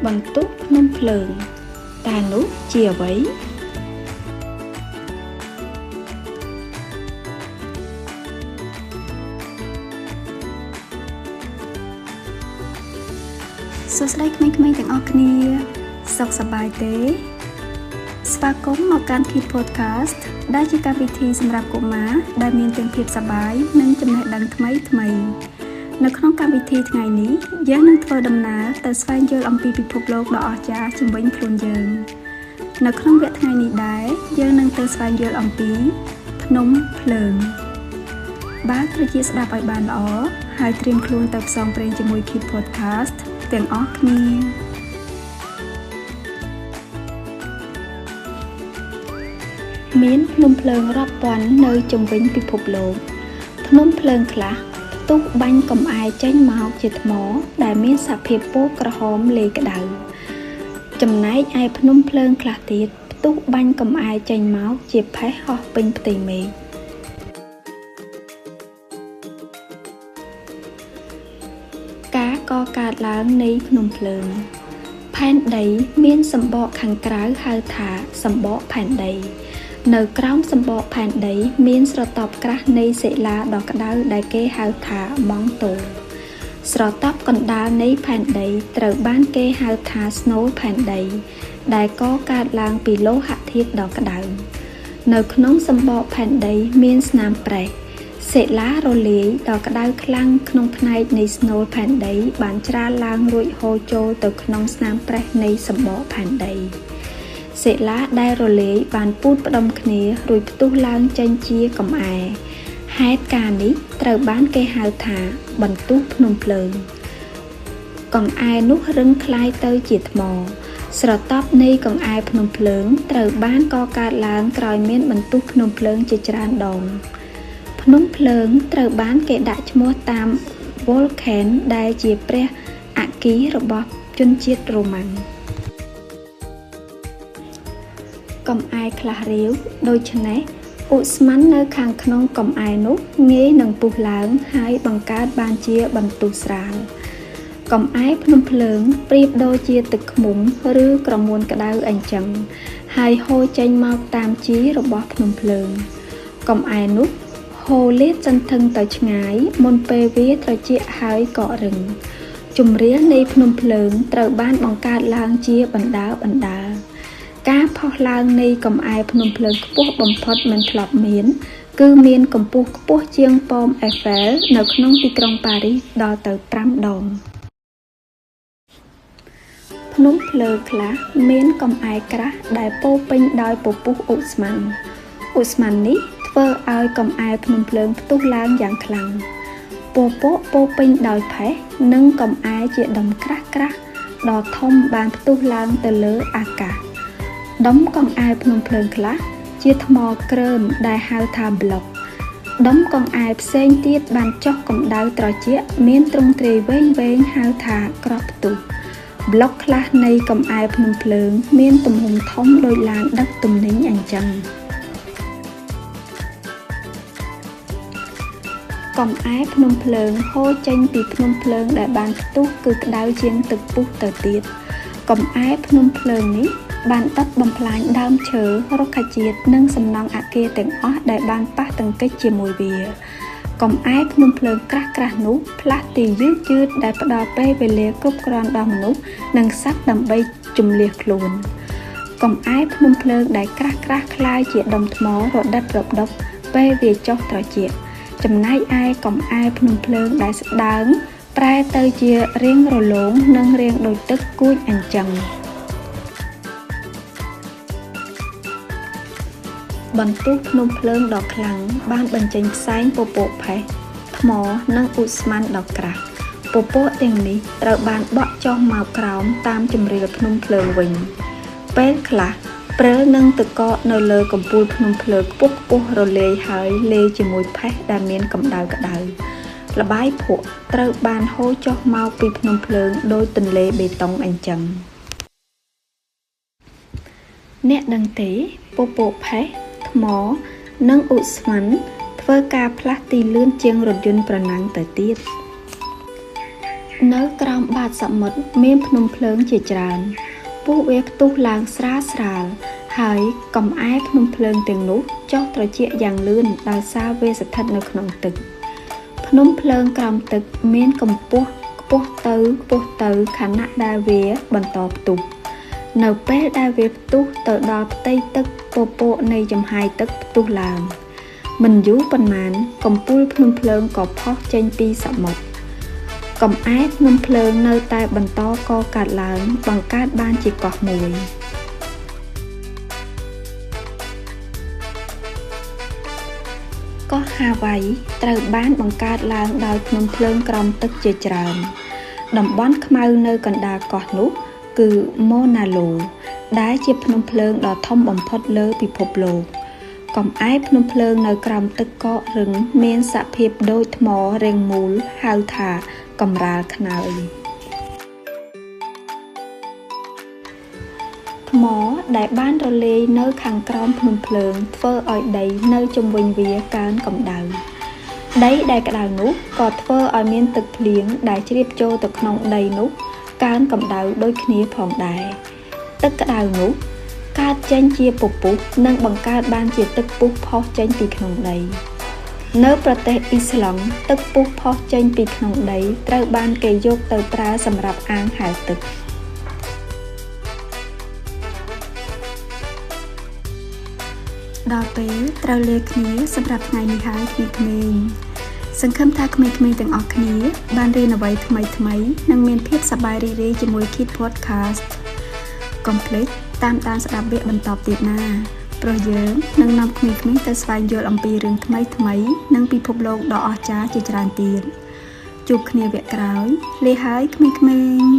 បន្ទុកភ្នំភ្លើងតែនោះជាអ្វីសួស្តីក្មេងៗទាំងអស់គ្នាសុខសប្បាយទេស្វាគមន៍មកកាន់ Kid Podcast ដែលជាកម្មវិធីសម្រាប់កុមារដែលមានទាំងភាពសប្បាយនិងចំណេះដឹងថ្មីៗនៅក្នុងកម្មវិធីថ្ងៃនេះយើងនឹងធ្វើដំណើរទៅស្វែងយល់អំពីពិភពលោកដ៏អស្ចារ្យជុំវិញខ្លួនយើងនៅក្នុងវគ្គថ្ងៃនេះដែរយើងនឹងទៅស្វែងយល់អំពីភ្នំភ្លើងបើត្រជាស្ដាប់ឲ្យបានល្អហើយត្រៀមខ្លួនទៅផ្សងព្រេងជាមួយ Kid Podcast ទាំងអស់គ្នាមានភ្នំភ្លើងរាប់ពាន់នៅជុំវិញពិភពលោកភ្នំភ្លើងខ្លះផ្ទុះបាញ់កំអែចេញមកជាថ្មដែលមានសភាពពណ៌ក្រហមលេក្តៅចំណែកឯភ្នំភ្លើងខ្លះទៀតផ្ទុះបាញ់កំអែចេញមកជាផេះហោះពេញផ្ទៃមេឃការកកើតឡើងនៃភ្នំភ្លើងផែនដីមានសម្បកខាងក្រៅហៅថាសម្បកផែនដីនៅក្រោមសម្បកផែនដីមានស្រទាប់ក្រាស់នៃសិលាដ៏ក្តៅដែលគេហៅថាម៉ង់តូស្រទាប់កណ្ដាលនៃផែនដីត្រូវបានគេហៅថាស្នូលផែនដីដែលកកើតឡើងពីលោហៈធាតុដ៏ក្តៅនៅក្នុងសម្បកផែនដីមានស្នាមប្រេះសិលារលាយដ៏ក្តៅខ្លាំងក្នុងផ្នែកនៃស្នូលផែនដីបានច្រាលឡើងរួចហូរចូលទៅក្នុងស្នាមប្រេះនៃសម្បកផែនដីសិលាដែលរលាយបានពូតផ្ដុំគ្នារួចផ្ទុះឡើងចេញជាកំអែហេតុការណ៍នេះត្រូវបានគេហៅថាបន្ទុះភ្នំភ្លើងកំអែនោះរឹងក្លាយទៅជាថ្មស្រទាប់នៃកំអែភ្នំភ្លើងត្រូវបានកកើតឡើងក្រោយមានបន្ទុះភ្នំភ្លើងជាច្រើនដងភ្នំភ្លើងត្រូវបានគេដាក់ឈ្មោះតាម Vulcan ដែលជាព្រះអគ្គីរបស់ជនជាតិរ៉ូម៉ាំងកំអែខ្លះរាវដូច្នេះឧស្ម័ននៅខាងក្នុងកំអែនោះងាយនឹងពុះឡើងហើយបង្កើតបានជាបន្ទុះស្រាលកំអែភ្នំភ្លើងប្រៀបដូចជាទឹកឃ្មុំឬក្រមួនក្តៅអញ្ចឹងហើយហូរចេញមកតាមជីរបស់ភ្នំភ្លើងកំអែនោះហូរលាតសន្ធឹងទៅឆ្ងាយមុនពេលវាត្រជាក់ហើយកករឹងជំរាលនៃភ្នំភ្លើងត្រូវបានបង្កើតឡើងជាបណ្ដើរការផុសឡើងនៃកំអែភ្នំភ្លើងខ្ពស់បំផុតមិនធ្លាប់មានគឺមានកម្ពស់ខ្ពស់ជាងប៉មអេហ្វែលនៅក្នុងទីក្រុងប៉ារីសដល់ទៅ5ដងភ្នំភ្លើងខ្លះមានកំអែក្រាស់ដែលពោពេញដោយពពុះឧស្ម័ននេះធ្វើឲ្យកំអែភ្នំភ្លើងផ្ទុះឡើងយ៉ាងខ្លាំងពពកពោពេញដោយផេះនិងកំអែជាដុំក្រាស់ដ៏ធំបានផ្ទុះឡើងទៅលើអាកាសដុំកំអែភ្នំភ្លើងខ្លះជាថ្មក្រើមដែលហៅថាប្លុកដុំកំអែផ្សេងទៀតបានចុះកម្ដៅត្រជាក់មានទ្រង់ទ្រាយវែងហៅថាក្របផ្ទុះប្លុកខ្លះនៃកំអែភ្នំភ្លើងមានទំហំធំដូចឡានដឹកទំនិញអញ្ចឹងកំអែភ្នំភ្លើងហូរចេញពីភ្នំភ្លើងដែលបានផ្ទុះគឺក្តៅជាងទឹកពុះទៅទៀតកំអែភ្នំភ្លើងនេះបានដុតបំផ្លាញដើមឈើរុក្ខជាតិនិងសំណង់អគារទាំងអស់ដែលបានប៉ះទង្គិចជាមួយវាកំអែភ្នំភ្លើងក្រាស់នោះផ្លាស់ទីយឺតដែលផ្ដល់ពេលវេលាគ្រប់គ្រាន់ដល់មនុស្សនិងសត្វដើម្បីជម្លៀសខ្លួនកំអែភ្នំភ្លើងដែលក្រាស់คล้ายជាដុំថ្មរដិតរដុបពេលវាចុះត្រជាក់ចំណែកឯកំអែភ្នំភ្លើងដែលស្ដើងប្រែទៅជារាងរលោងនិងរាងដូចទឹកគួចអញ្ចឹងបន្ទុះភ្នំភ្លើងដ៏ខ្លាំងបានបញ្ចេញផ្សែងពពកផេះថ្មនិងឧស្ម័នដ៏ក្រាស់ពពកទាំងនេះត្រូវបានបក់ចុះមកក្រោមតាមជម្រាលភ្នំភ្លើងវិញពេលខ្លះព្រិលនិងទឹកកកនៅលើកំពូលភ្នំភ្លើងខ្ពស់រលាយហើយលាយជាមួយផេះដែលមានកម្ដៅក្តៅល្បាយភក់ត្រូវបានហូរចុះមកពីភ្នំភ្លើងដោយទន្លេបេតុងអញ្ចឹងអ្នកដឹងទេពពកផេះថ្មនិងឧស្ម័នធ្វើការផ្លាស់ទីលឿនជាងរថយន្តប្រណាំងទៅទៀត ហ នៅក្រោមបាតសមុទ្រមានភ្នំភ្លើងជាច្រើនពួកវាផ្ទុះឡើងស្រាលស្រាលហើយកំអែភ្នំភ្លើងទាំងនោះចុះត្រជាក់យ៉ាងលឿនដោយសារវាស្ថិតនៅក្នុងទឹកភ្នំភ្លើងក្រោមទឹកមានកម្ពស់ខ្ពស់ទៅខណៈដែលវាបន្តផ្ទុះនៅពេលដែលវាផ្ទុះទៅដល់ផ្ទៃទឹកពពកនៃចំហាយទឹកផ្ទុះឡើងមិនយូរប៉ុន្មានកំពូលភ្នំភ្លើងក៏ផុសចេញពីសមុទ្រកំអែភ្នំភ្លើងនៅតែបន្តកកើតឡើងបង្កើតបានជាកោះមួយកោះហាវ៉ៃត្រូវបានបង្កើតឡើងដោយភ្នំភ្លើងក្រោមទឹកជាច្រើនតំបន់ខ្មៅនៅកណ្ដាលកោះនោះគឺម៉ូណាឡូដែលជាភ្នំភ្លើងដ៏ធំបំផុតលើពិភពលោកកំអែភ្នំភ្លើងនៅក្រោមទឹកកករឹងមានសភាពដូចថ្មរាងមូលហៅថាកម្រាលខ្នើយថ្មដែលបានរលាយនៅខាងក្រោមភ្នំភ្លើងធ្វើឲ្យដីនៅជុំវិញវាកើនកម្ដៅដីដែលក្តៅនោះក៏ធ្វើឲ្យមានទឹកភ្លៀងដែលជ្រាបចូលទៅក្នុងដីនោះកើនកម្ដៅដូចគ្នាផងដែរទឹកក្តៅនោះកើតចេញជាពពុះនិងបង្កើតបានជាទឹកពុះផុសចេញពីក្នុងដីនៅប្រទេសអ៊ីស្លង់ទឹកពុះផុសចេញពីក្នុងដីត្រូវបានគេយកទៅប្រើសម្រាប់អាងហែលទឹកដល់ពេលត្រូវលាគ្នាសម្រាប់ថ្ងៃនេះហើយក្មេងៗសង្ឃឹមថាក្មេងៗទាំងអស់គ្នាបានរៀនអ្វីថ្មីៗនិងមានភាពសប្បាយរីករាយជាមួយ Kid Podcast កុំភ្លេចតាមដានស្ដាប់វគ្គបន្តទៀតណាព្រោះយើងនឹងនាំក្មេងៗទៅស្វែងយល់អំពីរឿងថ្មីៗនិងពិភពលោកដ៏អស្ចារ្យជាច្រើនទៀតជួបគ្នាវគ្គក្រោយលាហើយក្មេងៗ